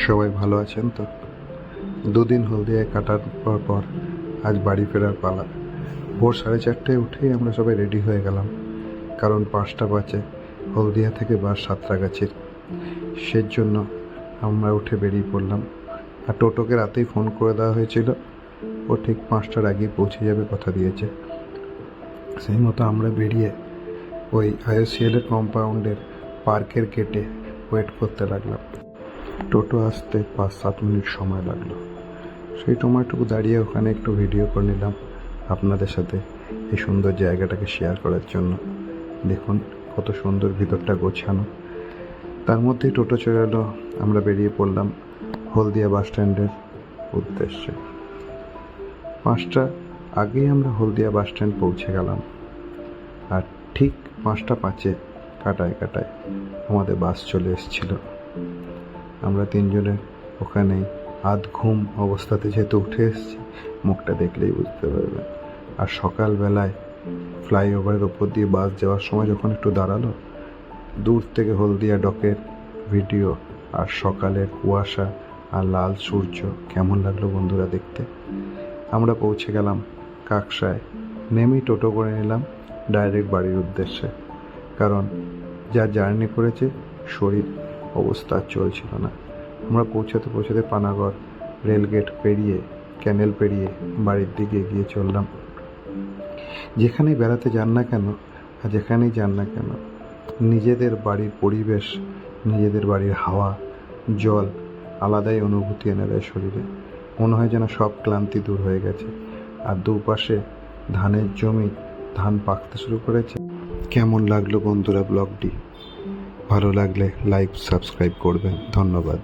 সবাই ভালো আছেন তো? দুদিন হলদিয়ায় কাটার পর আজ বাড়ি ফেরার পালা। ভোর 4:30টায় উঠেই আমরা সবাই রেডি হয়ে গেলাম, কারণ 5টা বাজে হলদিয়া থেকে বাস সাঁতরাগাছির। সেই জন্য আমরা উঠে বেরিয়ে পড়লাম। আর টোটোকে রাতেই ফোন করে দেওয়া হয়েছিল, ও ঠিক 5টার আগেই পৌঁছে যাবে কথা দিয়েছে। সেই মতো আমরা বেরিয়ে ওই IOCL এর কম্পাউন্ডের পার্কের গেটে ওয়েট করতে লাগলাম। টোটো আসতে 5-7 মিনিট সময় লাগলো। সেই সময়টুকু দাঁড়িয়ে ওখানে একটু ভিডিও করে নিলাম আপনাদের সাথে এই সুন্দর জায়গাটাকে শেয়ার করার জন্য। দেখুন কত সুন্দর ভিতরটা গোছানো। তার মধ্যেই টোটো চলে এলো, আমরা বেরিয়ে পড়লাম হলদিয়া বাস স্ট্যান্ডের উদ্দেশ্যে। 5টা আগেই আমরা হলদিয়া বাস স্ট্যান্ড পৌঁছে গেলাম। আর ঠিক 5টা 5-এ কাটায় আমাদের বাস চলে এসেছিল। আমরা তিনজনে ওখানেই আধ ঘুম অবস্থাতে যেহেতু উঠে এসেছি, মুখটা দেখলেই বুঝতে পারবেন। আর সকালবেলায় ফ্লাইওভারের ওপর দিয়ে বাস যাওয়ার সময় যখন একটু দাঁড়ালো, দূর থেকে হলদিয়া ডকের ভিডিও আর সকালের কুয়াশা আর লাল সূর্য কেমন লাগলো বন্ধুরা দেখতে। আমরা পৌঁছে গেলাম কাকসায়। নেমেই টোটো করে নিলাম ডাইরেক্ট বাড়ির উদ্দেশ্যে, কারণ যা জার্নি করেছে শরীর অবস্থা চলছিল না। আমরা পৌঁছাতে পানাগড় রেলগেট পেরিয়ে ক্যানেল পেরিয়ে বাড়ির দিকে এগিয়ে চললাম। যেখানেই বেড়াতে যান না কেন আর যেখানেই যান না কেন, নিজেদের বাড়ির পরিবেশ, নিজেদের বাড়ির হাওয়া, জল আলাদাই অনুভূতি এনে দেয় শরীরে। মনে হয় যেন সব ক্লান্তি দূর হয়ে গেছে। আর দুপাশে ধানের জমি, ধান পাকতে শুরু করেছে। কেমন লাগলো বন্ধুরা ব্লগটি? ভালো লাগলে লাইক সাবস্ক্রাইব করবেন। ধন্যবাদ।